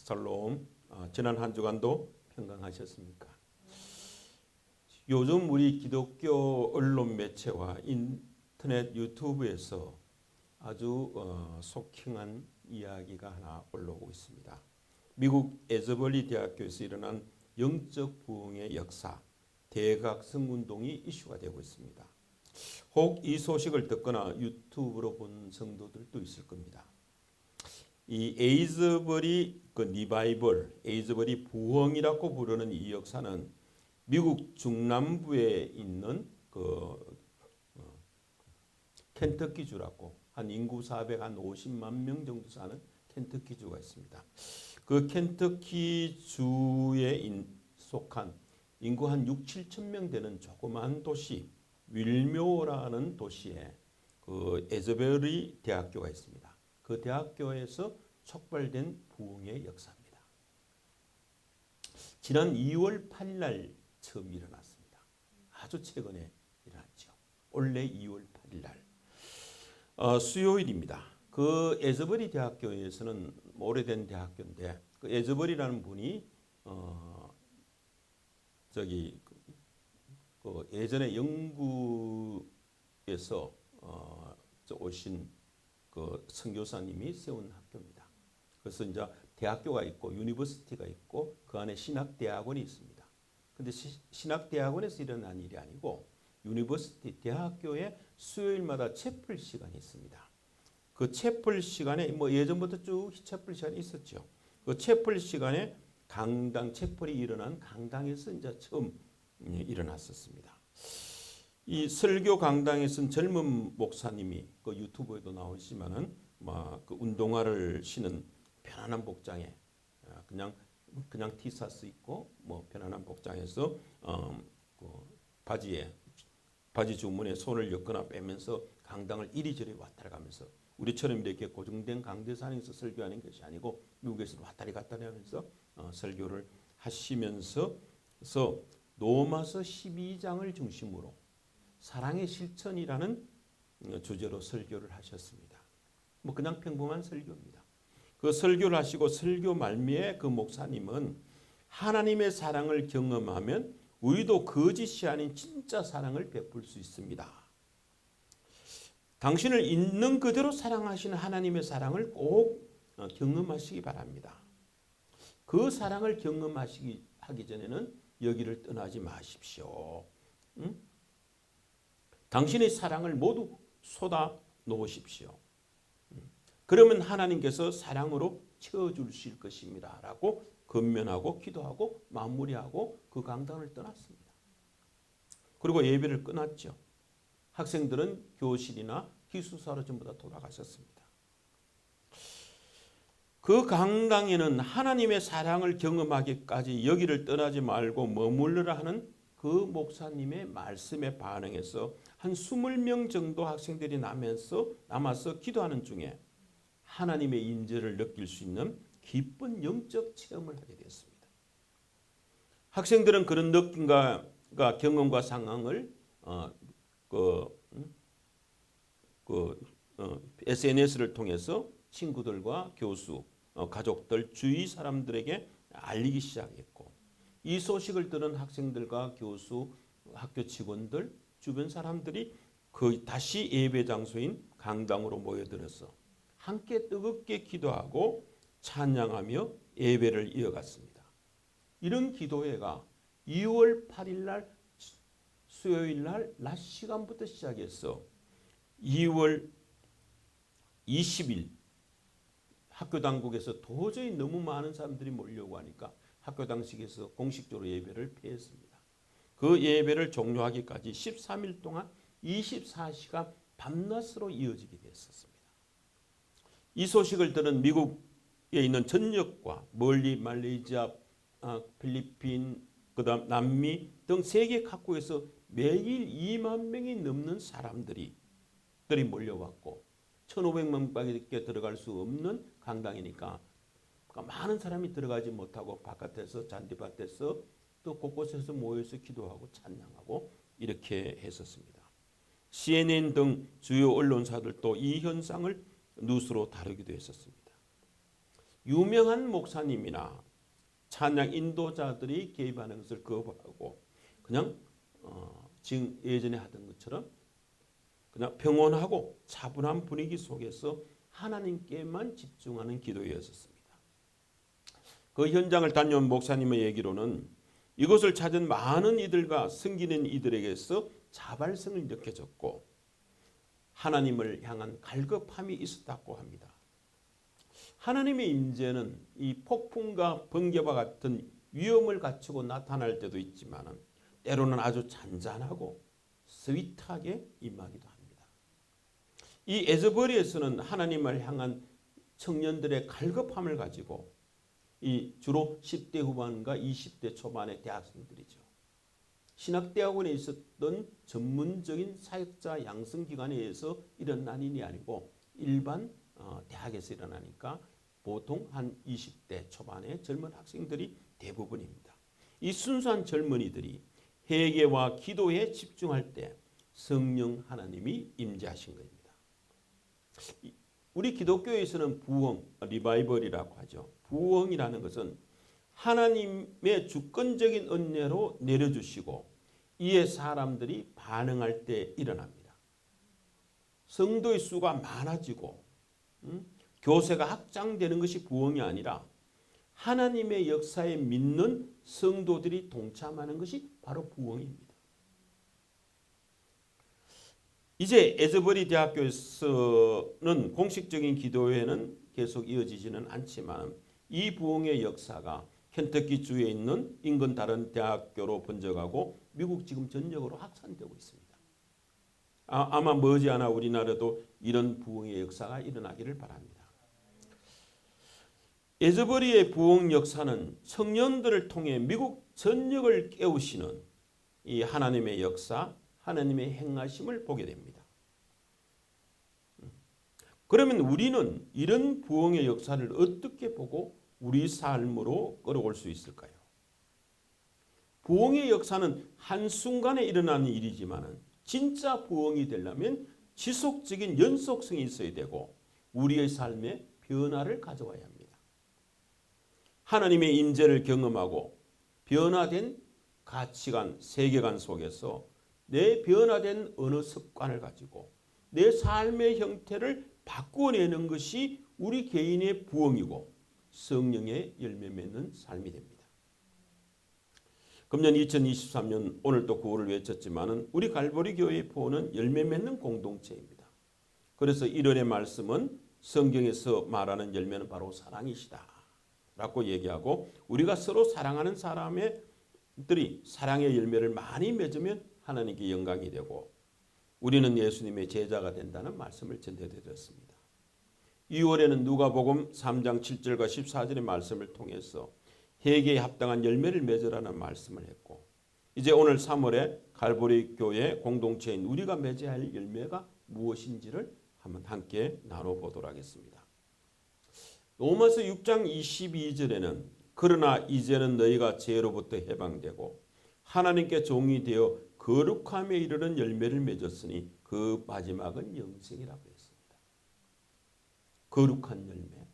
샬롬. 지난 한 주간도 평강하셨습니까? 요즘 우리 기독교 언론 매체와 인터넷 유튜브에서 아주 쇼킹한 이야기가 하나 올라오고 있습니다. 미국 에즈버리 대학교에서 일어난 영적 부흥의 역사, 대각성 운동이 이슈가 되고 있습니다. 혹 이 소식을 듣거나 유튜브로 본 성도들도 있을 겁니다. 이 에이즈버리 리바이벌, 에이즈버리 부흥이라고 부르는 이 역사는 미국 중남부에 있는 켄터키주라고 한 인구 450만 명 정도 사는 켄터키주가 있습니다. 그 켄터키주에 속한 인구 한 6, 7천 명 되는 조그마한 도시 윌묘라는 도시에 그 에즈버리 대학교가 있습니다. 그 대학교에서 촉발된 부흥의 역사입니다. 지난 2월 8일 날 처음 일어났습니다. 아주 최근에 일어났죠. 원래 2월 8일 날 수요일입니다. 그 에즈버리 대학교에서는 오래된 대학교인데 그 에즈버리라는 분이 예전에 영국에서 오신 그 선교사님이 세운 학교입니다. 그래서 이제 대학교가 있고 유니버시티가 있고 그 안에 신학대학원이 있습니다. 근데 신학대학원에서 일어난 일이 아니고 유니버시티 대학교에 수요일마다 채플 시간이 있습니다. 그 채플 시간에 뭐 예전부터 쭉 채플 시간이 있었죠. 그 채플 시간에 강당 채플이 일어난 강당에서 이제 처음 일어났었습니다. 이 설교 강당에 쓴 젊은 목사님이 그 유튜브에도 나오시면은 그 운동화를 신은 편안한 복장에 그냥 티셔츠 입고 뭐 편안한 복장에서 바지 주머니에 손을 엮거나 빼면서 강당을 이리저리 왔다리 가면서 우리처럼 이렇게 고정된 강대상에서 설교하는 것이 아니고 미국에서 왔다리 갔다리 하면서 설교를 하시면서 로마서 12장을 중심으로 사랑의 실천이라는 주제로 설교를 하셨습니다. 뭐 그냥 평범한 설교입니다. 그 설교를 하시고 설교 말미에 그 목사님은 하나님의 사랑을 경험하면 우리도 거짓이 아닌 진짜 사랑을 베풀 수 있습니다. 당신을 있는 그대로 사랑하시는 하나님의 사랑을 꼭 경험하시기 바랍니다. 그 사랑을 경험하기 전에는 여기를 떠나지 마십시오. 당신의 사랑을 모두 쏟아 놓으십시오. 그러면 하나님께서 사랑으로 채워주실 것입니다. 라고 건면하고 기도하고 마무리하고 그 강당을 떠났습니다. 그리고 예배를 끊었죠. 학생들은 교실이나 기숙사로 전부 다 돌아가셨습니다. 그 강당에는 하나님의 사랑을 경험하기까지 여기를 떠나지 말고 머물러라 하는 그 목사님의 말씀에 반응해서 한 20명 정도 학생들이 남아서 기도하는 중에 하나님의 인재를 느낄 수 있는 기쁜 영적 체험을 하게 되었습니다. 학생들은 그런 느낌과 경험과 상황을 SNS를 통해서 친구들과 교수, 가족들, 주위 사람들에게 알리기 시작했고 이 소식을 들은 학생들과 교수, 학교 직원들, 주변 사람들이 다시 예배 장소인 강당으로 모여들어서 함께 뜨겁게 기도하고 찬양하며 예배를 이어갔습니다. 이런 기도회가 2월 8일 날 수요일 날 낮 시간부터 시작해서 2월 20일 학교 당국에서 도저히 너무 많은 사람들이 몰려오고 하니까 학교 당식에서 공식적으로 예배를 폐했습니다. 그 예배를 종료하기까지 13일 동안 24시간 밤낮으로 이어지게 됐었습니다. 이 소식을 들은 미국에 있는 전역과 멀리 말레이시아, 필리핀, 그다음 남미 등 세계 각국에서 매일 2만 명이 넘는 사람들이 몰려왔고 1,500명밖에 들어갈 수 없는 강당이니까 많은 사람이 들어가지 못하고 바깥에서 잔디밭에서 또 곳곳에서 모여서 기도하고 찬양하고 이렇게 했었습니다. CNN 등 주요 언론사들도 이 현상을 뉴스로 다루기도 했었습니다. 유명한 목사님이나 찬양 인도자들이 개입하는 것을 거부하고 그냥 지금 예전에 하던 것처럼 그냥 평온하고 차분한 분위기 속에서 하나님께만 집중하는 기도였었습니다. 그 현장을 다녀온 목사님의 얘기로는 이곳을 찾은 많은 이들과 섬기는 이들에게서 자발성을 느껴졌고 하나님을 향한 갈급함이 있었다고 합니다. 하나님의 임재는 이 폭풍과 번개와 같은 위험을 갖추고 나타날 때도 있지만 때로는 아주 잔잔하고 스윗하게 임하기도 합니다. 이 에즈버리에서는 하나님을 향한 청년들의 갈급함을 가지고 이 주로 10대 후반과 20대 초반의 대학생들이죠. 신학대학원에 있었던 전문적인 사역자 양성기관에 의해서 일어난 일이 아니고 일반 대학에서 일어나니까 보통 한 20대 초반의 젊은 학생들이 대부분입니다. 이 순수한 젊은이들이 회개와 기도에 집중할 때 성령 하나님이 임재하신 겁니다. 우리 기독교에서는 부흥, 리바이벌이라고 하죠. 부흥이라는 것은 하나님의 주권적인 은혜로 내려주시고 이에 사람들이 반응할 때 일어납니다. 성도의 수가 많아지고 교세가 확장되는 것이 부흥이 아니라 하나님의 역사에 믿는 성도들이 동참하는 것이 바로 부흥입니다. 이제 에즈버리 대학교에서는 공식적인 기도회는 계속 이어지지는 않지만 이 부흥의 역사가 켄터키 주에 있는 인근 다른 대학교로 번져가고 미국 지금 전역으로 확산되고 있습니다. 아마 머지않아 우리나라도 이런 부흥의 역사가 일어나기를 바랍니다. 에즈버리의 부흥 역사는 청년들을 통해 미국 전역을 깨우시는 이 하나님의 역사, 하나님의 행하심을 보게 됩니다. 그러면 우리는 이런 부흥의 역사를 어떻게 보고 우리 삶으로 끌어올 수 있을까요? 부흥의 역사는 한순간에 일어나는 일이지만 진짜 부흥이 되려면 지속적인 연속성이 있어야 되고 우리의 삶에 변화를 가져와야 합니다. 하나님의 임재를 경험하고 변화된 가치관, 세계관 속에서 내 변화된 언어 습관을 가지고 내 삶의 형태를 바꿔내는 것이 우리 개인의 부흥이고 성령의 열매 맺는 삶이 됩니다. 금년 2023년 오늘 또 구호를 외쳤지만 우리 갈보리 교회의 부흥은 열매 맺는 공동체입니다. 그래서 1월의 말씀은 성경에서 말하는 열매는 바로 사랑이시다 라고 얘기하고 우리가 서로 사랑하는 사람들이 사랑의 열매를 많이 맺으면 하나님께 영광이 되고 우리는 예수님의 제자가 된다는 말씀을 전해드렸습니다. 2월에는 누가복음 3장 7절과 14절의 말씀을 통해서 회개에 합당한 열매를 맺으라는 말씀을 했고 이제 오늘 3월에 갈보리 교회 공동체인 우리가 맺어야 할 열매가 무엇인지를 한번 함께 나눠보도록 하겠습니다. 로마서 6장 22절에는 그러나 이제는 너희가 죄로부터 해방되고 하나님께 종이 되어 거룩함에 이르는 열매를 맺었으니 그 마지막은 영생이라고 했습니다. 거룩한 열매,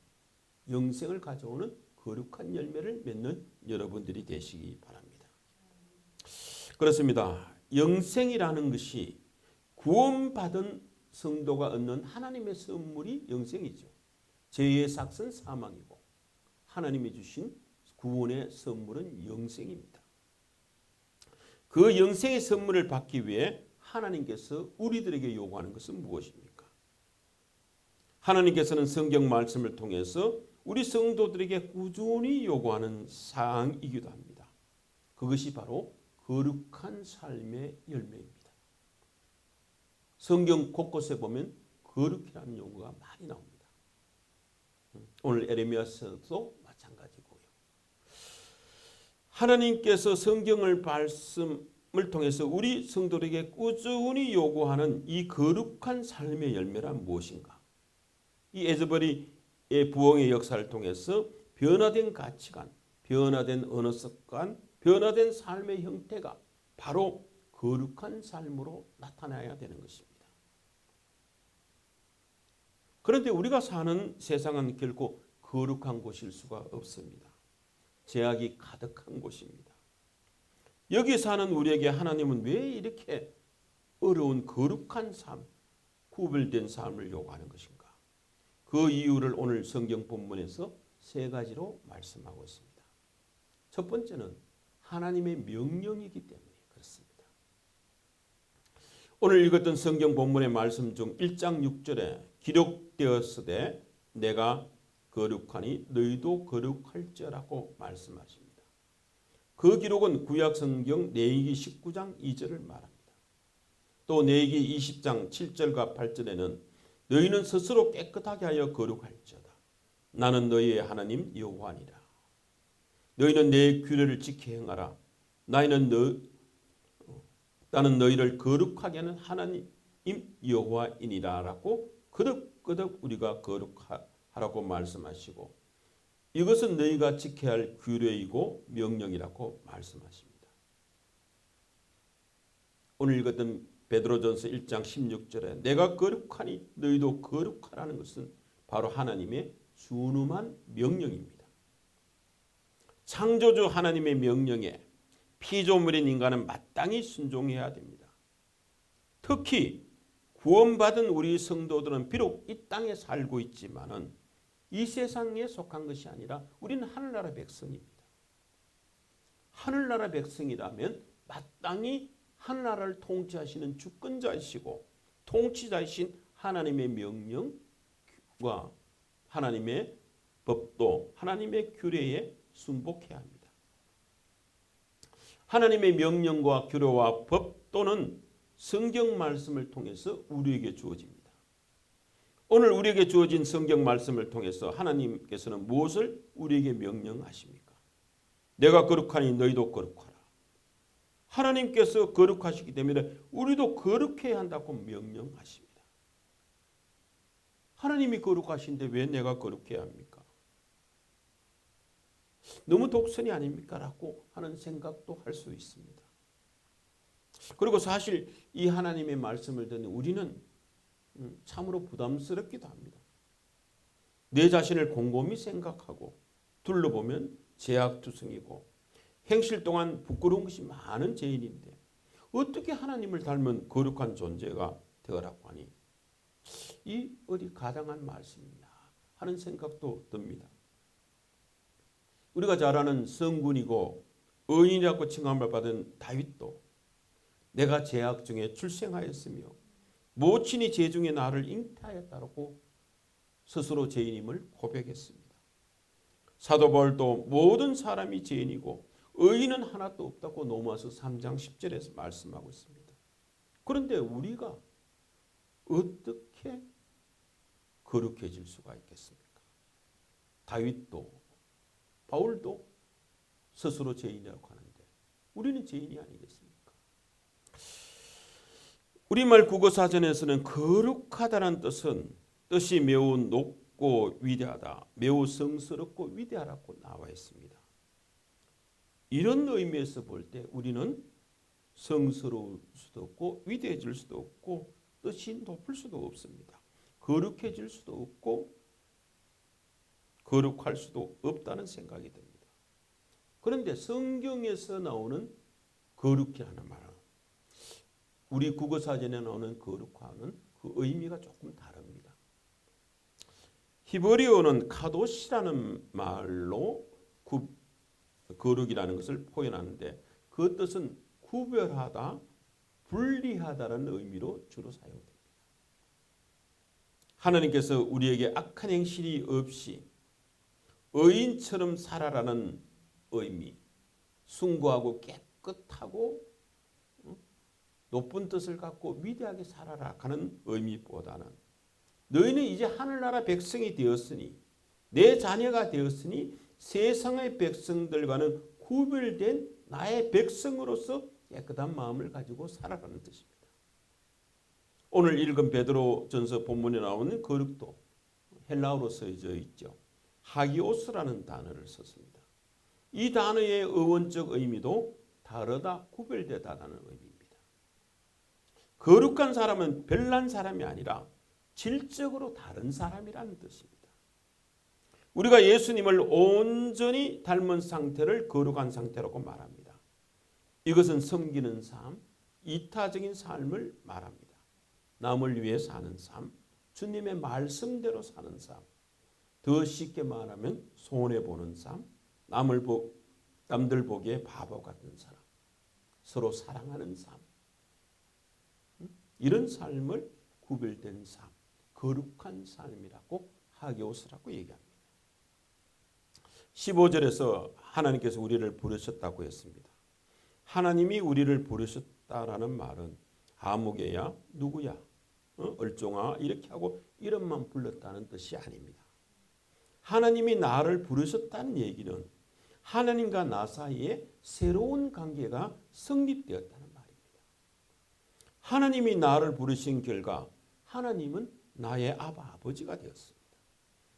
영생을 가져오는 거룩한 열매를 맺는 여러분들이 되시기 바랍니다. 그렇습니다. 영생이라는 것이 구원받은 성도가 얻는 하나님의 선물이 영생이죠. 죄의 삭은 사망이고 하나님이 주신 구원의 선물은 영생입니다. 그 영생의 선물을 받기 위해 하나님께서 우리들에게 요구하는 것은 무엇입니까? 하나님께서는 성경 말씀을 통해서 우리 성도들에게 꾸준히 요구하는 사항이기도 합니다. 그것이 바로 거룩한 삶의 열매입니다. 성경 곳곳에 보면 거룩이라는 용어가 많이 나옵니다. 오늘 에레미야서도 마찬가지고요. 하나님께서 성경을 말씀을 통해서 우리 성도들에게 꾸준히 요구하는 이 거룩한 삶의 열매란 무엇인가? 이 에즈버리의 부흥의 역사를 통해서 변화된 가치관, 변화된 언어 습관, 변화된 삶의 형태가 바로 거룩한 삶으로 나타나야 되는 것입니다. 그런데 우리가 사는 세상은 결코 거룩한 곳일 수가 없습니다. 죄악이 가득한 곳입니다. 여기 사는 우리에게 하나님은 왜 이렇게 어려운 거룩한 삶, 구별된 삶을 요구하는 것인가? 그 이유를 오늘 성경 본문에서 세 가지로 말씀하고 있습니다. 첫 번째는 하나님의 명령이기 때문에 그렇습니다. 오늘 읽었던 성경 본문의 말씀 중 1장 6절에 기록되었으되 내가 거룩하니 너희도 거룩할지라고 말씀하십니다. 그 기록은 구약 성경 레위기 19장 2절을 말합니다. 또 레위기 20장 7절과 8절에는 너희는 스스로 깨끗하게 하여 거룩할지어다. 나는 너희의 하나님 여호와니라. 너희는 내 규례를 지켜 행하라. 나는 너희를 거룩하게 하는 하나님 여호와이니라 라고 거듭거듭 우리가 거룩하라고 말씀하시고 이것은 너희가 지켜야 할 규례이고 명령이라고 말씀하십니다. 오늘 읽었던 베드로전서 1장 16절에 내가 거룩하니 너희도 거룩하라는 것은 바로 하나님의 순음한 명령입니다. 창조주 하나님의 명령에 피조물인 인간은 마땅히 순종해야 됩니다. 특히 구원받은 우리 성도들은 비록 이 땅에 살고 있지만은 이 세상에 속한 것이 아니라 우리는 하늘나라 백성입니다. 하늘나라 백성이라면 마땅히 하늘나라를 통치하시는 주권자이시고 통치자이신 하나님의 명령과 하나님의 법도 하나님의 규례에 순복해야 합니다. 하나님의 명령과 규례와 법도는 성경 말씀을 통해서 우리에게 주어집니다. 오늘 우리에게 주어진 성경 말씀을 통해서 하나님께서는 무엇을 우리에게 명령하십니까? 내가 거룩하니 너희도 거룩하라. 하나님께서 거룩하시기 때문에 우리도 거룩해야 한다고 명령하십니다. 하나님이 거룩하신데 왜 내가 거룩해야 합니까? 너무 독선이 아닙니까? 라고 하는 생각도 할 수 있습니다. 그리고 사실 이 하나님의 말씀을 듣는 우리는 참으로 부담스럽기도 합니다. 내 자신을 곰곰이 생각하고 둘러보면 죄악투성이고 행실 동안 부끄러운 것이 많은 죄인인데 어떻게 하나님을 닮은 거룩한 존재가 되어라고 하니 이 어디 가당한 말씀이냐 하는 생각도 듭니다. 우리가 잘 아는 성군이고 의인이라고 칭함을 받은 다윗도 내가 죄악 중에 출생하였으며 모친이 죄 중에 나를 잉태하였다고 스스로 죄인임을 고백했습니다. 사도 바울도 모든 사람이 죄인이고 의인은 하나도 없다고 로마서 3장 10절에서 말씀하고 있습니다. 그런데 우리가 어떻게 거룩해질 수가 있겠습니까? 다윗도 바울도 스스로 죄인이라고 하는데 우리는 죄인이 아니겠습니까? 우리말 국어사전에서는 거룩하다는 뜻이 매우 높고 위대하다, 매우 성스럽고 위대하다고 나와 있습니다. 이런 의미에서 볼 때 우리는 성스러울 수도 없고 위대해질 수도 없고 뜻이 높을 수도 없습니다. 거룩해질 수도 없고 거룩할 수도 없다는 생각이 듭니다. 그런데 성경에서 나오는 거룩이라는 말은 우리 국어사전에 나오는 거룩화는 그 의미가 조금 다릅니다. 히브리어는 카도시라는 말로 거룩이라는 것을 표현하는데 그 뜻은 구별하다, 분리하다라는 의미로 주로 사용됩니다. 하나님께서 우리에게 악한 행실이 없이 의인처럼 살아라는 의미, 숭고하고 깨끗하고 높은 뜻을 갖고 위대하게 살아라 하는 의미보다는 너희는 이제 하늘나라 백성이 되었으니 내 자녀가 되었으니 세상의 백성들과는 구별된 나의 백성으로서 깨끗한 마음을 가지고 살아가는 뜻입니다. 오늘 읽은 베드로전서 본문에 나오는 거룩도 헬라어로 써져 있죠. 하기오스라는 단어를 썼습니다. 이 단어의 어원적 의미도 다르다, 구별되다라는 의미입니다. 거룩한 사람은 별난 사람이 아니라 질적으로 다른 사람이라는 뜻입니다. 우리가 예수님을 온전히 닮은 상태를 거룩한 상태라고 말합니다. 이것은 섬기는 삶, 이타적인 삶을 말합니다. 남을 위해 사는 삶, 주님의 말씀대로 사는 삶, 더 쉽게 말하면 손해보는 삶, 남들 보기에 바보 같은 사람, 서로 사랑하는 삶, 이런 삶을 구별된 삶, 거룩한 삶이라고 하게오스라고 얘기합니다. 15절에서 하나님께서 우리를 부르셨다고 했습니다. 하나님이 우리를 부르셨다라는 말은 아무개야 누구야 얼종아 이렇게 하고 이름만 불렀다는 뜻이 아닙니다. 하나님이 나를 부르셨다는 얘기는 하나님과 나 사이에 새로운 관계가 성립되었다는 말입니다. 하나님이 나를 부르신 결과 하나님은 나의 아버지가 되었습니다.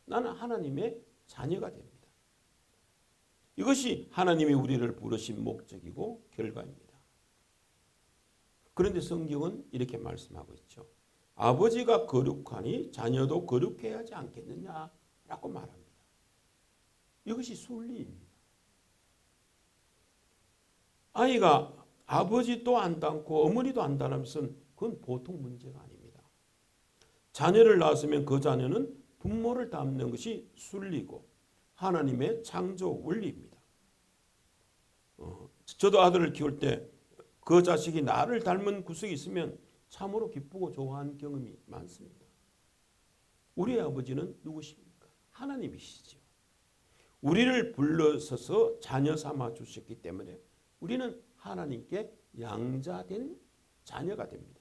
나는 하나님의 자녀가 됩니다. 이것이 하나님이 우리를 부르신 목적이고 결과입니다. 그런데 성경은 이렇게 말씀하고 있죠. 아버지가 거룩하니 자녀도 거룩해야 하지 않겠느냐라고 말합니다. 이것이 순리입니다. 아이가 아버지도 안 닮고 어머니도 안 닮으면 그건 보통 문제가 아닙니다. 자녀를 낳았으면 그 자녀는 부모를 닮는 것이 순리고 하나님의 창조 원리입니다. 저도 아들을 키울 때 그 자식이 나를 닮은 구석이 있으면 참으로 기쁘고 좋아하는 경험이 많습니다. 우리의 아버지는 누구십니까? 하나님이시죠. 우리를 불러서서 자녀 삼아 주셨기 때문에 우리는 하나님께 양자된 자녀가 됩니다.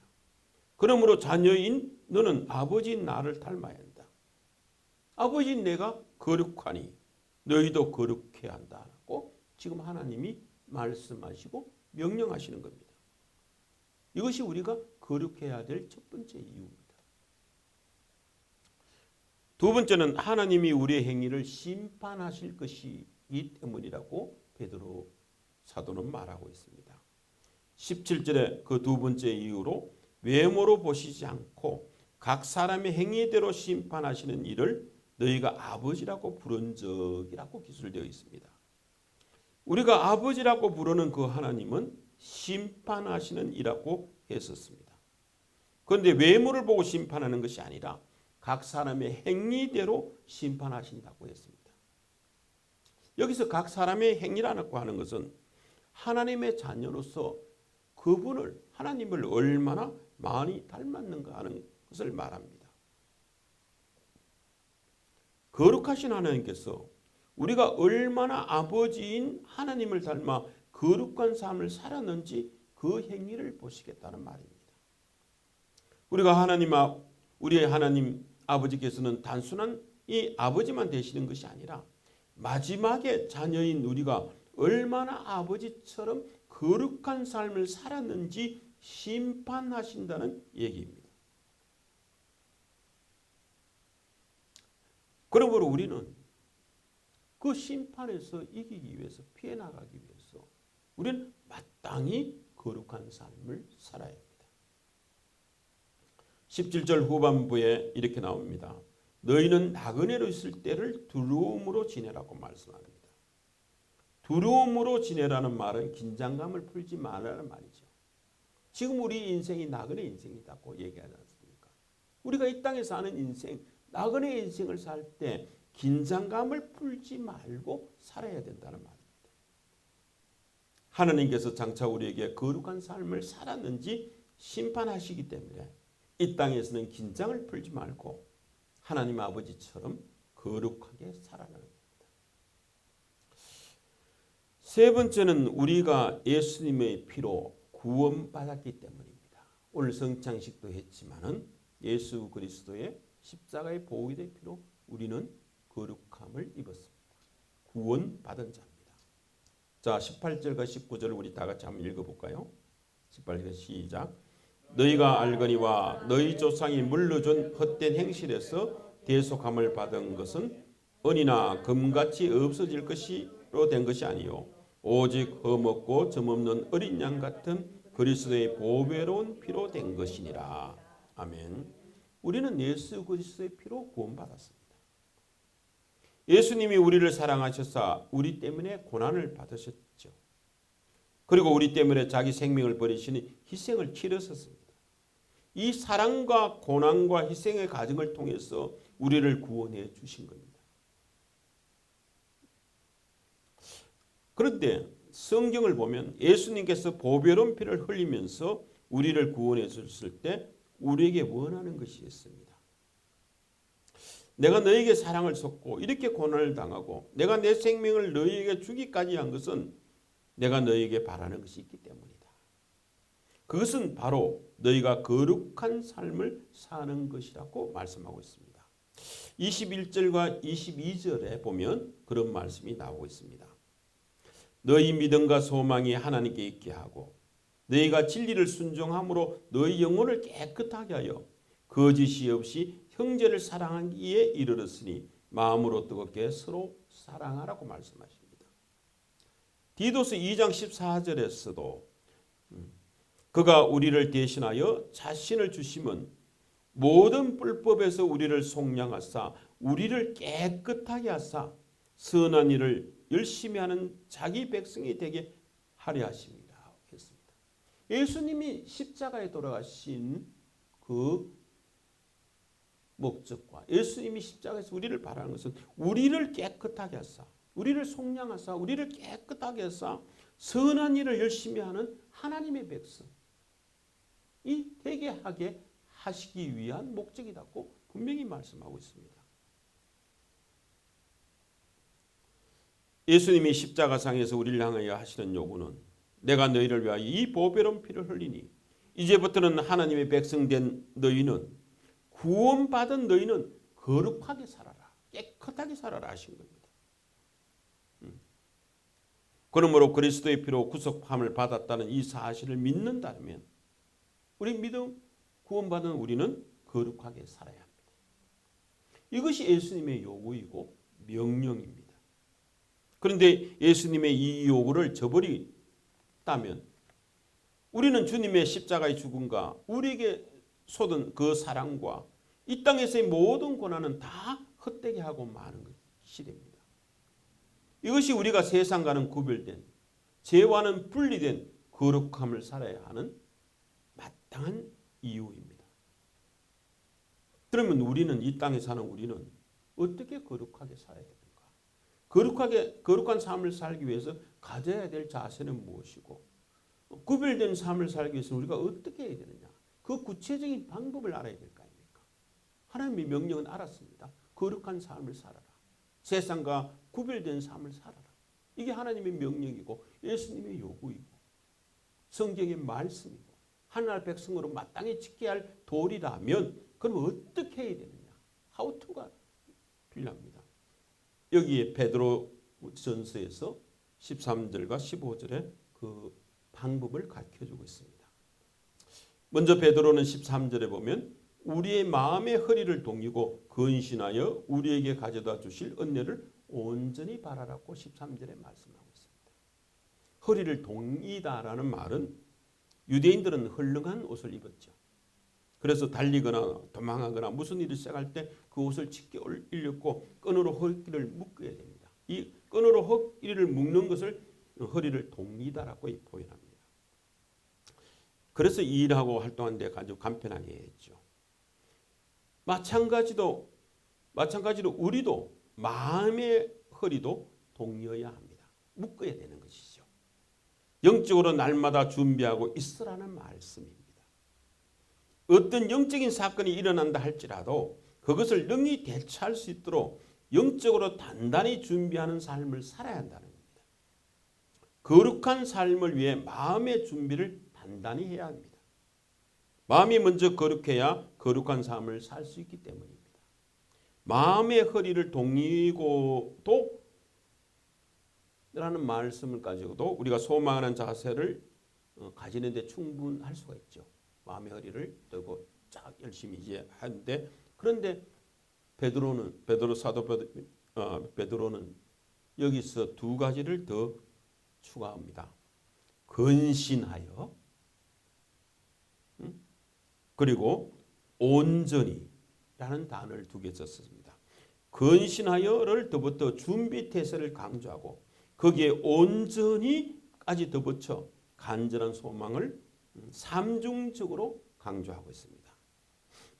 그러므로 자녀인 너는 아버지인 나를 닮아야 한다. 아버지인 내가 거룩하니 너희도 거룩해야 한다고 지금 하나님이 말씀하시고 명령하시는 겁니다. 이것이 우리가 거룩해야 될 첫 번째 이유입니다. 두 번째는 하나님이 우리의 행위를 심판하실 것이기 때문이라고 베드로 사도는 말하고 있습니다. 17절에 그 두 번째 이유로 외모로 보시지 않고 각 사람의 행위대로 심판하시는 이를 너희가 아버지라고 부른 적이라고 기술되어 있습니다. 우리가 아버지라고 부르는 그 하나님은 심판하시는 이라고 했었습니다. 그런데 외모를 보고 심판하는 것이 아니라 각 사람의 행위대로 심판하신다고 했습니다. 여기서 각 사람의 행위라고 하는 것은 하나님의 자녀로서 그분을 하나님을 얼마나 많이 닮았는가 하는 것을 말합니다. 거룩하신 하나님께서 우리가 얼마나 아버지인 하나님을 닮아 거룩한 삶을 살았는지 그 행위를 보시겠다는 말입니다. 우리가 우리의 하나님 아버지께서는 단순한 이 아버지만 되시는 것이 아니라 마지막에 자녀인 우리가 얼마나 아버지처럼 거룩한 삶을 살았는지 심판하신다는 얘기입니다. 그러므로 우리는 그 심판에서 이기기 위해서 피해 나가기 위해서 우리는 마땅히 거룩한 삶을 살아야 합니다. 17절 후반부에 이렇게 나옵니다. 너희는 나그네로 있을 때를 두려움으로 지내라고 말씀합니다. 두려움으로 지내라는 말은 긴장감을 풀지 말라는 말이죠. 지금 우리 인생이 나그네 인생이라고 얘기하지 않습니까? 우리가 이 땅에 사는 인생, 나그네 인생을 살 때 긴장감을 풀지 말고 살아야 된다는 말입니다. 하나님께서 장차 우리에게 거룩한 삶을 살았는지 심판하시기 때문에 이 땅에서는 긴장을 풀지 말고 하나님 아버지처럼 거룩하게 살아가는 겁니다. 세 번째는 우리가 예수님의 피로 구원받았기 때문입니다. 오늘 성찬식도 했지만은 예수 그리스도의 십자가의 보혈의 피로 우리는 거룩함을 입었습니다. 구원받은 자입니다. 자, 18절과 19절을 우리 다 같이 한번 읽어볼까요? 18절 시작. 너희가 알거니와 너희 조상이 물려준 헛된 행실에서 대속함을 받은 것은 은이나 금같이 없어질 것이로 된 것이 아니요 오직 흠없고 점없는 어린 양 같은 그리스도의 보배로운 피로 된 것이니라. 아멘. 우리는 예수 그리스도의 피로 구원받았습니다. 예수님이 우리를 사랑하셔서 우리 때문에 고난을 받으셨죠. 그리고 우리 때문에 자기 생명을 버리시는 희생을 치르셨습니다. 이 사랑과 고난과 희생의 과정을 통해서 우리를 구원해 주신 겁니다. 그런데 성경을 보면 예수님께서 보배로운 피를 흘리면서 우리를 구원해 주셨을 때 우리에게 원하는 것이 있습니다. 내가 너에게 사랑을 쏟고 이렇게 고난을 당하고 내가 내 생명을 너에게 주기까지 한 것은 내가 너에게 바라는 것이 있기 때문이다. 그것은 바로 너희가 거룩한 삶을 사는 것이라고 말씀하고 있습니다. 21절과 22절에 보면 그런 말씀이 나오고 있습니다. 너희 믿음과 소망이 하나님께 있게 하고 너희가 진리를 순종함으로 너희 영혼을 깨끗하게 하여 거짓이 없이 형제를 사랑하기에 이르렀으니 마음으로 뜨겁게 서로 사랑하라고 말씀하십니다. 디도스 2장 14절에서도 그가 우리를 대신하여 자신을 주심은 모든 불법에서 우리를 속량하사 우리를 깨끗하게 하사 선한 일을 열심히 하는 자기 백성이 되게 하려 하십니다. 했습니다. 예수님이 십자가에 돌아가신 그 목적과 예수님이 십자가에서 우리를 바라는 것은 우리를 깨끗하게 하사 우리를 속량하사 우리를 깨끗하게 하사 선한 일을 열심히 하는 하나님의 백성이 되게 하게 하시기 위한 목적이라고 분명히 말씀하고 있습니다. 예수님이 십자가상에서 우리를 향하여 하시는 요구는 내가 너희를 위하여 이 보배로운 피를 흘리니 이제부터는 하나님의 백성된 너희는 구원받은 너희는 거룩하게 살아라. 깨끗하게 살아라 하신 겁니다. 그러므로 그리스도의 피로 구속함을 받았다는 이 사실을 믿는다면 우리 믿음 구원받은 우리는 거룩하게 살아야 합니다. 이것이 예수님의 요구이고 명령입니다. 그런데 예수님의 이 요구를 저버리다면 우리는 주님의 십자가의 죽음과 우리에게 쏟은 그 사랑과 이 땅에서의 모든 고난은 다 헛되게 하고 마는 것이 됩니다. 이것이 우리가 세상과는 구별된 죄와는 분리된 거룩함을 살아야 하는 마땅한 이유입니다. 그러면 우리는 이 땅에 사는 우리는 어떻게 거룩하게 살아야 됩니까? 거룩한 삶을 살기 위해서 가져야 될 자세는 무엇이고 구별된 삶을 살기 위해서 우리가 어떻게 해야 되느냐? 그 구체적인 방법을 알아야 될 거 아닙니까? 하나님의 명령은 알았습니다. 거룩한 삶을 살아라. 세상과 구별된 삶을 살아라. 이게 하나님의 명령이고 예수님의 요구이고 성경의 말씀이고 하나님의 백성으로 마땅히 지켜야 할 도리라면 그럼 어떻게 해야 되느냐? How to가 필요합니다. 여기에 베드로 전서에서 13절과 15절에 그 방법을 가르쳐주고 있습니다. 먼저 베드로는 13절에 보면 우리의 마음의 허리를 동이고 근신하여 우리에게 가져다 주실 은혜를 온전히 바라라고 13절에 말씀하고 있습니다. 허리를 동이다라는 말은 유대인들은 헐렁한 옷을 입었죠. 그래서 달리거나 도망하거나 무슨 일을 시작할 때 그 옷을 짙게 일렸고 끈으로 허리를 묶어야 됩니다. 이 끈으로 허리를 묶는 것을 허리를 동이다라고 표현합니다. 그래서 일하고 활동하는 데 아주 간편하게 했죠. 마찬가지로 우리도 마음의 허리도 동여야 합니다. 묶어야 되는 것이죠. 영적으로 날마다 준비하고 있으라는 말씀입니다. 어떤 영적인 사건이 일어난다 할지라도 그것을 능히 대처할 수 있도록 영적으로 단단히 준비하는 삶을 살아야 한다는 겁니다. 거룩한 삶을 위해 마음의 준비를 단단히 해야 합니다. 마음이 먼저 거룩해야 거룩한 삶을 살 수 있기 때문입니다. 마음의 허리를 동이고도 라는 말씀을 가지고도 우리가 소망하는 자세를 가지는 데 충분할 수가 있죠. 마음의 허리를 뜨고 쫙 열심히 이제 하는데 그런데 베드로는 여기서 두 가지를 더 추가합니다. 근신하여 그리고 온전히 라는 단어를 두 개 썼습니다. 근신하여를 더붙여 준비태세를 강조하고 거기에 온전히까지 더붙여 간절한 소망을 삼중적으로 강조하고 있습니다.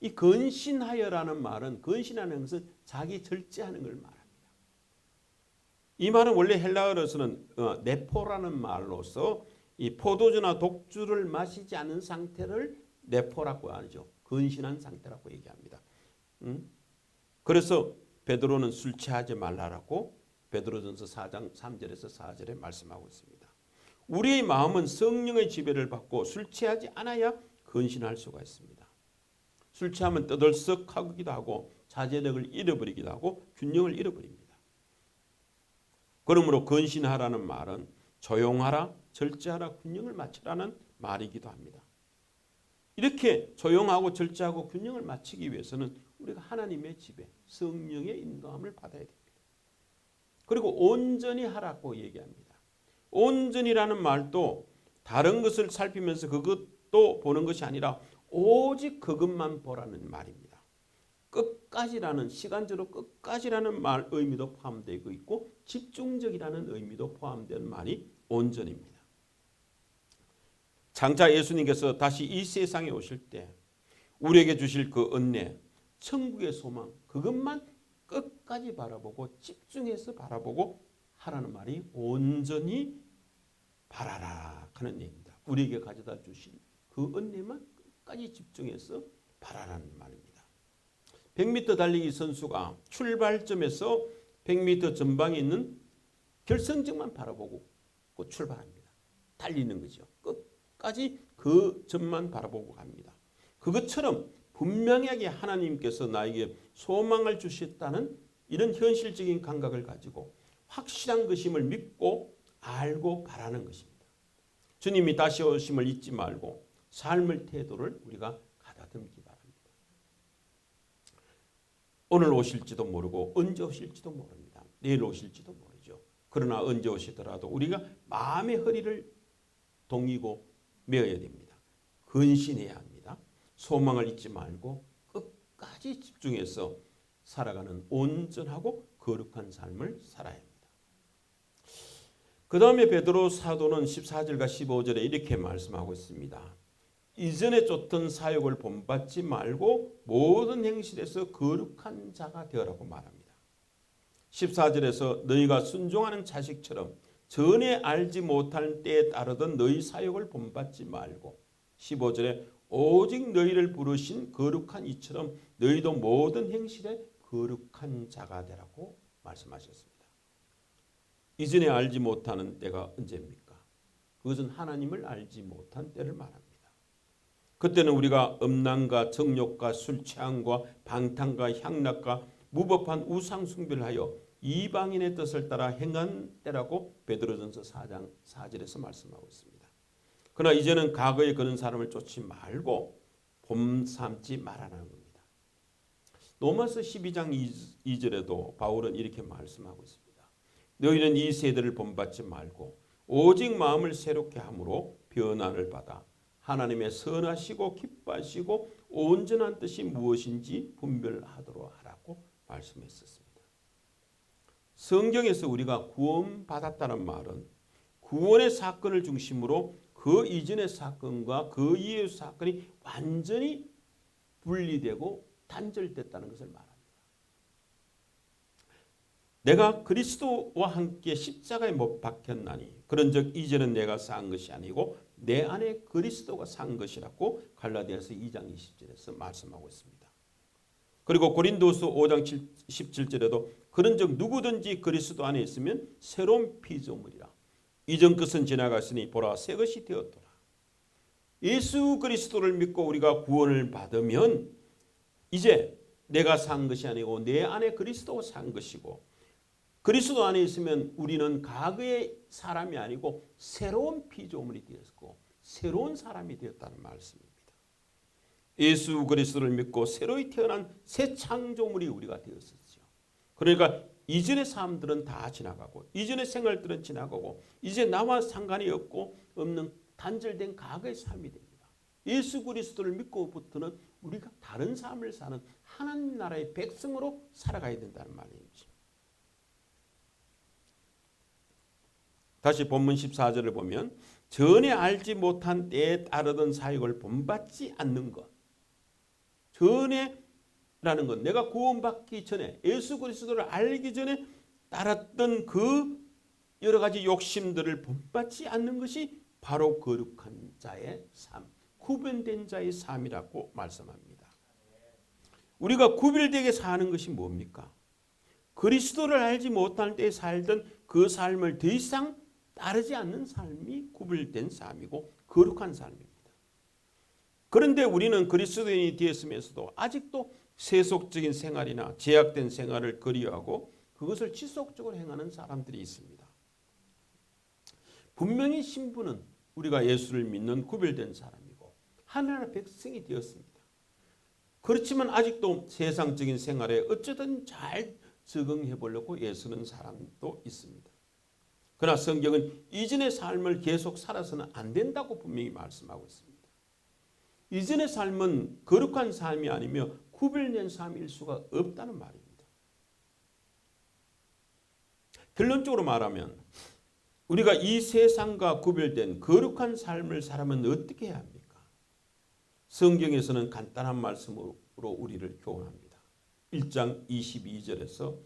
이 근신하여라는 말은 근신하는 것은 자기 절제하는 걸 말합니다. 이 말은 원래 헬라어로서는 네포라는 말로서 이 포도주나 독주를 마시지 않은 상태를 네포라고 하죠. 근신한 상태라고 얘기합니다. 그래서 베드로는 술 취하지 말라라고 베드로전서 4장 3절에서 4절에 말씀하고 있습니다. 우리의 마음은 성령의 지배를 받고 술 취하지 않아야 근신할 수가 있습니다. 술 취하면 떠들썩하기도 하고 자제력을 잃어버리기도 하고 균형을 잃어버립니다. 그러므로 근신하라는 말은 조용하라, 절제하라, 균형을 맞추라는 말이기도 합니다. 이렇게 조용하고 절제하고 균형을 맞추기 위해서는 우리가 하나님의 지배, 성령의 인도함을 받아야 됩니다. 그리고 온전히 하라고 얘기합니다. 온전이라는 말도 다른 것을 살피면서 그것도 보는 것이 아니라 오직 그것만 보라는 말입니다. 끝까지라는, 시간적으로 끝까지라는 말 의미도 포함되어 있고 집중적이라는 의미도 포함된 말이 온전입니다. 장차 예수님께서 다시 이 세상에 오실 때 우리에게 주실 그 은혜, 천국의 소망, 그것만 끝까지 바라보고 집중해서 바라보고 하라는 말이 온전히 바라라 하는 얘기입니다. 우리에게 가져다 주신 그 은혜만 끝까지 집중해서 바라라는 말입니다. 100m 달리기 선수가 출발점에서 100m 전방에 있는 결승점만 바라보고 출발합니다. 달리는 거죠. 끝까지 그 점만 바라보고 갑니다. 그것처럼 분명하게 하나님께서 나에게 소망을 주셨다는 이런 현실적인 감각을 가지고 확실한 것임을 믿고 알고 바라는 것입니다. 주님이 다시 오심을 잊지 말고 삶의 태도를 우리가 가다듬기 바랍니다. 오늘 오실지도 모르고 언제 오실지도 모릅니다. 내일 오실지도 모르죠. 그러나 언제 오시더라도 우리가 마음의 허리를 동이고 메어야 됩니다. 근신해야 합니다. 소망을 잊지 말고 끝까지 집중해서 살아가는 온전하고 거룩한 삶을 살아야 합니다. 그 다음에 베드로 사도는 14절과 15절에 이렇게 말씀하고 있습니다. 이전에 쫓던 사욕을 본받지 말고 모든 행실에서 거룩한 자가 되어라고 말합니다. 14절에서 너희가 순종하는 자식처럼 전에 알지 못할 때에 따르던 너희 사욕을 본받지 말고 15절에 오직 너희를 부르신 거룩한 이처럼 너희도 모든 행실에 거룩한 자가 되라고 말씀하셨습니다. 이전에 알지 못하는 때가 언제입니까? 그것은 하나님을 알지 못한 때를 말합니다. 그때는 우리가 음란과 정욕과 술 취함과 방탕과 향락과 무법한 우상 숭배를 하여 이방인의 뜻을 따라 행한 때라고 베드로전서 4장 4절에서 말씀하고 있습니다. 그러나 이제는 과거에 그런 사람을 쫓지 말고 본 삼지 말아라는 겁니다. 로마서 12장 2절에도 바울은 이렇게 말씀하고 있습니다. 너희는 이 세대를 본받지 말고 오직 마음을 새롭게 함으로 변화를 받아 하나님의 선하시고 기뻐하시고 온전한 뜻이 무엇인지 분별하도록 하라고 말씀했었습니다. 성경에서 우리가 구원받았다는 말은 구원의 사건을 중심으로 그 이전의 사건과 그 이후의 사건이 완전히 분리되고 단절됐다는 것을 말합니다. 내가 그리스도와 함께 십자가에 못 박혔나니 그런즉 이제는 내가 산 것이 아니고 내 안에 그리스도가 산 것이라고 갈라디아서 2장 20절에서 말씀하고 있습니다. 그리고 고린도서 5장 17절에도 그런즉 누구든지 그리스도 안에 있으면 새로운 피조물이라 이전 것은 지나갔으니 보라 새 것이 되었더라. 예수 그리스도를 믿고 우리가 구원을 받으면 이제 내가 산 것이 아니고 내 안에 그리스도가 산 것이고 그리스도 안에 있으면 우리는 과거의 사람이 아니고 새로운 피조물이 되었고 새로운 사람이 되었다는 말씀입니다. 예수 그리스도를 믿고 새로이 태어난 새 창조물이 우리가 되었었죠. 그러니까 이전의 삶들은 다 지나가고 이전의 생활들은 지나가고 이제 나와 상관이 없는 단절된 과거의 삶이 됩니다. 예수 그리스도를 믿고부터는 우리가 다른 삶을 사는 하나님 나라의 백성으로 살아가야 된다는 말이죠. 다시 본문 14절을 보면 전에 알지 못한 때에 따르던 사역을 본받지 않는 것. 전에라는 건 내가 구원받기 전에 예수 그리스도를 알기 전에 따랐던 그 여러 가지 욕심들을 본받지 않는 것이 바로 거룩한 자의 삶, 구별된 자의 삶이라고 말씀합니다. 우리가 구별되게 사는 것이 뭡니까? 그리스도를 알지 못할 때 살던 그 삶을 더 이상 따르지 않는 삶이 구별된 삶이고 거룩한 삶입니다. 그런데 우리는 그리스도인이 되었으면서도 아직도 세속적인 생활이나 제약된 생활을 그리워하고 그것을 지속적으로 행하는 사람들이 있습니다. 분명히 신부는 우리가 예수를 믿는 구별된 사람이고 하나님의 백성이 되었습니다. 그렇지만 아직도 세상적인 생활에 어쩌든 잘 적응해 보려고 애쓰는 사람도 있습니다. 그러나 성경은 이전의 삶을 계속 살아서는 안 된다고 분명히 말씀하고 있습니다. 이전의 삶은 거룩한 삶이 아니며 구별된 삶일 수가 없다는 말입니다. 결론적으로 말하면 우리가 이 세상과 구별된 거룩한 삶을 살아면 어떻게 해야 합니까? 성경에서는 간단한 말씀으로 우리를 교훈합니다. 1장 22절에서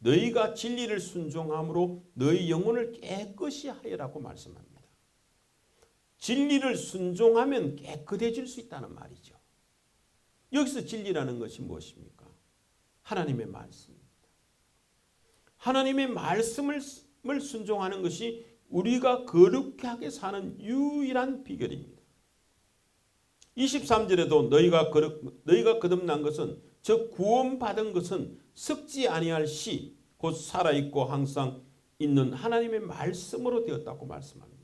너희가 진리를 순종함으로 너희 영혼을 깨끗이 하여라고 말씀합니다. 진리를 순종하면 깨끗해질 수 있다는 말이죠. 여기서 진리라는 것이 무엇입니까? 하나님의 말씀입니다. 하나님의 말씀을 순종하는 것이 우리가 거룩하게 사는 유일한 비결입니다. 23절에도 너희가 거듭난 것은 즉 구원받은 것은 썩지 아니할 시 곧 살아있고 항상 있는 하나님의 말씀으로 되었다고 말씀합니다.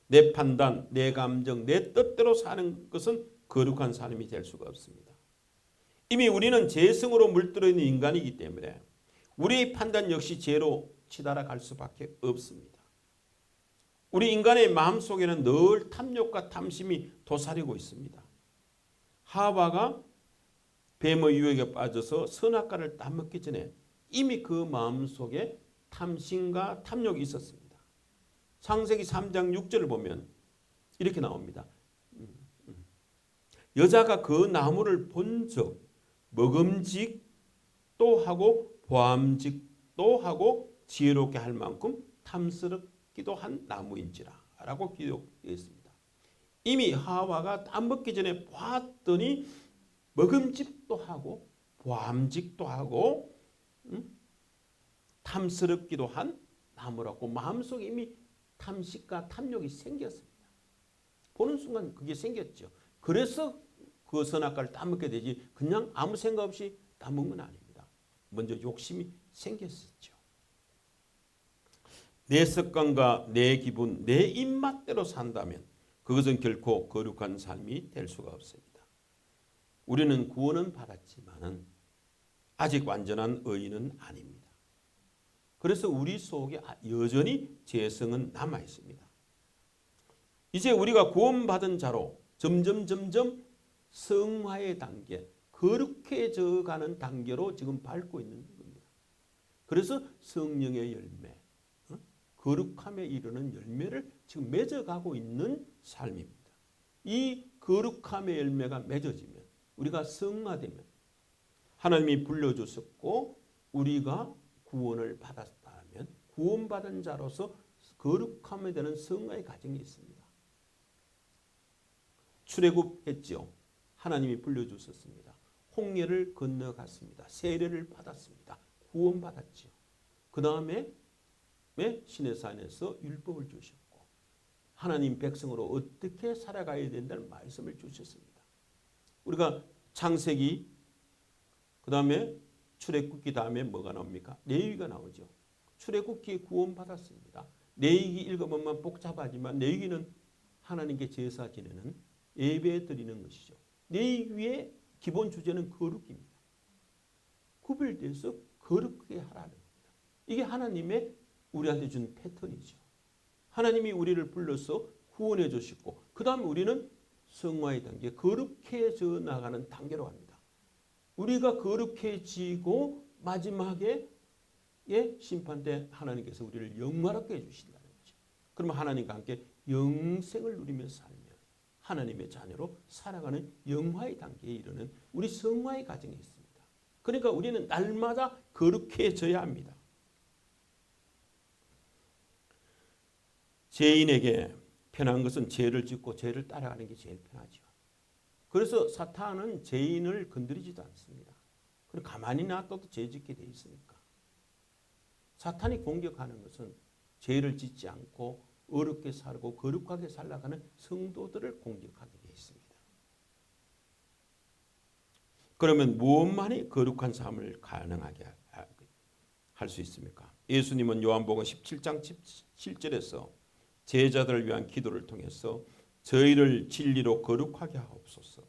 내 판단, 내 감정, 내 뜻대로 사는 것은 거룩한 삶이 될 수가 없습니다. 이미 우리는 죄성으로 물들어 있는 인간이기 때문에 우리의 판단 역시 죄로 치달아 갈 수밖에 없습니다. 우리 인간의 마음속에는 늘 탐욕과 탐심이 도사리고 있습니다. 하와가 뱀의 유혹에 빠져서 선악과를 따먹기 전에 이미 그 마음속에 탐심과 탐욕이 있었습니다. 창세기 3장 6절을 보면 이렇게 나옵니다. 여자가 그 나무를 본즉 먹음직도 하고 보암직도 하고 지혜롭게 할 만큼 탐스럽기도 한 나무인지라 라고 기록되어 있습니다. 이미 하와가 따먹기 전에 봤더니 먹음직도 하고 보암직도 하고 탐스럽기도 한 나무라고 마음속에 이미 탐식과 탐욕이 생겼습니다. 보는 순간 그게 생겼죠. 그래서 그 선악과를 따먹게 되지 그냥 아무 생각 없이 따먹은 건 아닙니다. 먼저 욕심이 생겼었죠. 내 습관과 내 기분, 내 입맛대로 산다면 그것은 결코 거룩한 삶이 될 수가 없습니다. 우리는 구원은 받았지만은 아직 완전한 의인은 아닙니다. 그래서 우리 속에 여전히 죄성은 남아 있습니다. 이제 우리가 구원받은 자로 점점 성화의 단계, 거룩해져 가는 단계로 지금 밟고 있는 겁니다. 그래서 성령의 열매, 거룩함에 이르는 열매를 지금 맺어가고 있는 삶입니다. 이 거룩함의 열매가 맺어지면 우리가 성화되면 하나님이 불러주셨고 우리가 구원을 받았다면 구원받은 자로서 거룩함에 되는 성화의 과정이 있습니다. 출애굽했죠. 하나님이 불러주셨습니다. 홍해를 건너갔습니다. 세례를 받았습니다. 구원받았죠. 그 다음에 시내산에서 율법을 주셨고 하나님 백성으로 어떻게 살아가야 된다는 말씀을 주셨습니다. 우리가 창세기 그 다음에 출애굽기 다음에 뭐가 나옵니까? 레위기가 나오죠. 출애굽기에 구원받았습니다. 레위기 읽어보면 복잡하지만 레위기는 하나님께 제사 지내는 예배 드리는 것이죠. 레위기의 기본 주제는 거룩입니다. 구별돼서 거룩하게 하라는 겁니다. 이게 하나님의 우리한테 준 패턴이죠. 하나님이 우리를 불러서 구원해 주시고 그 다음에 우리는 성화의 단계, 거룩해져 나가는 단계로 갑니다. 우리가 거룩해지고 마지막에 심판 때 하나님께서 우리를 영화롭게 해주신다는 거죠. 그러면 하나님과 함께 영생을 누리며 살며 하나님의 자녀로 살아가는 영화의 단계에 이르는 우리 성화의 과정이 있습니다. 그러니까 우리는 날마다 거룩해져야 합니다. 죄인에게 편한 것은 죄를 짓고 죄를 따라가는 게 제일 편하죠. 그래서 사탄은 죄인을 건드리지도 않습니다. 그럼 가만히 놔둬도 죄 짓게 돼 있으니까. 사탄이 공격하는 것은 죄를 짓지 않고 어렵게 살고 거룩하게 살아가는 성도들을 공격하게 되어 있습니다. 그러면 무엇만이 거룩한 삶을 가능하게 할 수 있습니까? 예수님은 요한복음 17장 17절에서 제자들을 위한 기도를 통해서 저희를 진리로 거룩하게 하옵소서.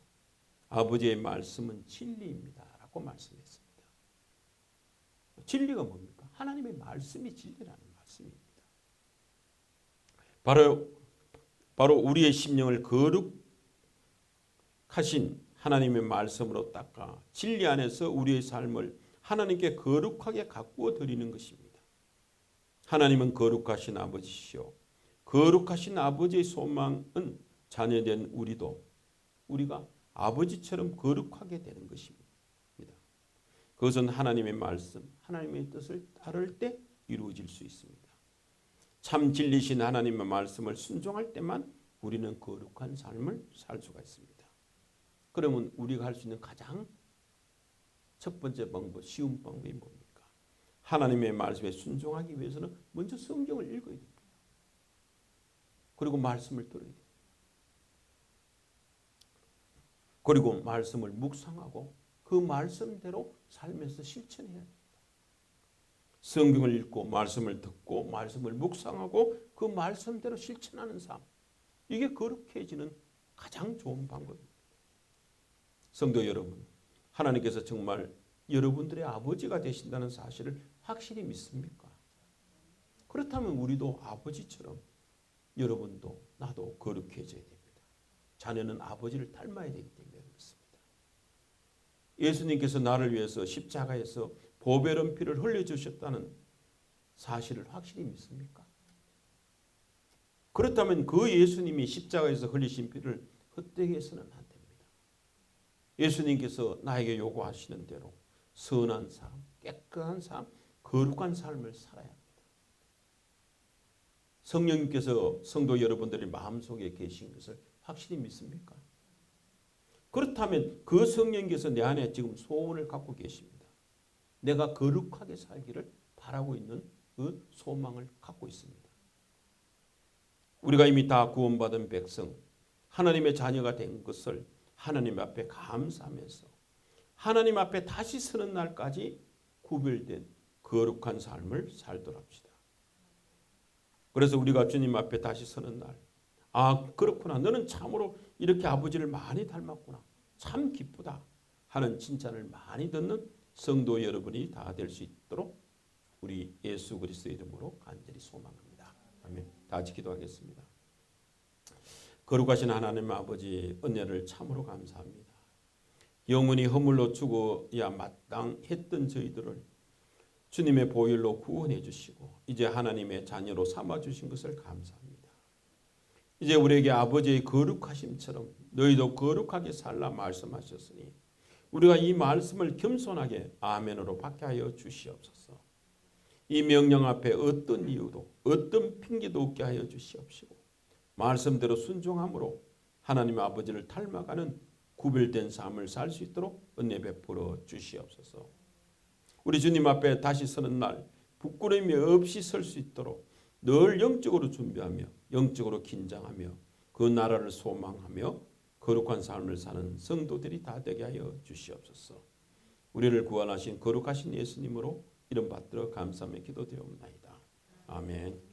아버지의 말씀은 진리입니다. 라고 말씀했습니다. 진리가 뭡니까? 하나님의 말씀이 진리라는 말씀입니다. 바로 우리의 심령을 거룩하신 하나님의 말씀으로 닦아 진리 안에서 우리의 삶을 하나님께 거룩하게 가꾸어 드리는 것입니다. 하나님은 거룩하신 아버지시오. 거룩하신 아버지의 소망은 자녀된 우리가 아버지처럼 거룩하게 되는 것입니다. 그것은 하나님의 말씀, 하나님의 뜻을 따를 때 이루어질 수 있습니다. 참 진리신 하나님의 말씀을 순종할 때만 우리는 거룩한 삶을 살 수가 있습니다. 그러면 우리가 할 수 있는 가장 첫 번째 방법, 쉬운 방법이 뭡니까? 하나님의 말씀에 순종하기 위해서는 먼저 성경을 읽어야 됩니다. 그리고 말씀을 들어야 됩니다. 그리고 말씀을 묵상하고 그 말씀대로 삶에서 실천해야 됩니다. 성경을 읽고 말씀을 듣고 말씀을 묵상하고 그 말씀대로 실천하는 삶. 이게 거룩해지는 가장 좋은 방법입니다. 성도 여러분, 하나님께서 정말 여러분들의 아버지가 되신다는 사실을 확실히 믿습니까? 그렇다면 우리도 아버지처럼 여러분도 나도 거룩해져야 됩니다. 자녀는 아버지를 닮아야 되기 때문에 그렇습니다. 예수님께서 나를 위해서 십자가에서 보배로운 피를 흘려주셨다는 사실을 확실히 믿습니까? 그렇다면 그 예수님이 십자가에서 흘리신 피를 헛되게 해서는 안 됩니다. 예수님께서 나에게 요구하시는 대로 선한 삶, 깨끗한 삶, 거룩한 삶을 살아야 합니다. 성령님께서 성도 여러분들의 마음속에 계신 것을 확실히 믿습니까? 그렇다면 그 성령님께서 내 안에 지금 소원을 갖고 계십니다. 내가 거룩하게 살기를 바라고 있는 그 소망을 갖고 있습니다. 우리가 이미 다 구원받은 백성, 하나님의 자녀가 된 것을 하나님 앞에 감사하면서 하나님 앞에 다시 서는 날까지 구별된 거룩한 삶을 살도록 합시다. 그래서 우리가 주님 앞에 다시 서는 날, 아 그렇구나, 너는 참으로 이렇게 아버지를 많이 닮았구나, 참 기쁘다 하는 칭찬을 많이 듣는 성도 여러분이 다 될 수 있도록 우리 예수 그리스도의 이름으로 간절히 소망합니다. 아멘. 다 같이 기도하겠습니다. 거룩하신 하나님 아버지, 은혜를 참으로 감사합니다. 영원히 허물로 죽어야 마땅했던 저희들을 주님의 보혈로 구원해 주시고 이제 하나님의 자녀로 삼아 주신 것을 감사합니다. 이제 우리에게 아버지의 거룩하심처럼 너희도 거룩하게 살라 말씀하셨으니 우리가 이 말씀을 겸손하게 아멘으로 받게 하여 주시옵소서. 이 명령 앞에 어떤 이유도 어떤 핑계도 없게 하여 주시옵시고 말씀대로 순종함으로 하나님 아버지를 닮아가는 구별된 삶을 살 수 있도록 은혜 베풀어 주시옵소서. 우리 주님 앞에 다시 서는 날 부끄러움이 없이 설 수 있도록 늘 영적으로 준비하며 영적으로 긴장하며 그 나라를 소망하며 거룩한 삶을 사는 성도들이 다 되게 하여 주시옵소서. 우리를 구원하신 거룩하신 예수님으로 이름 받들어 감사하며 기도드리옵나이다. 아멘.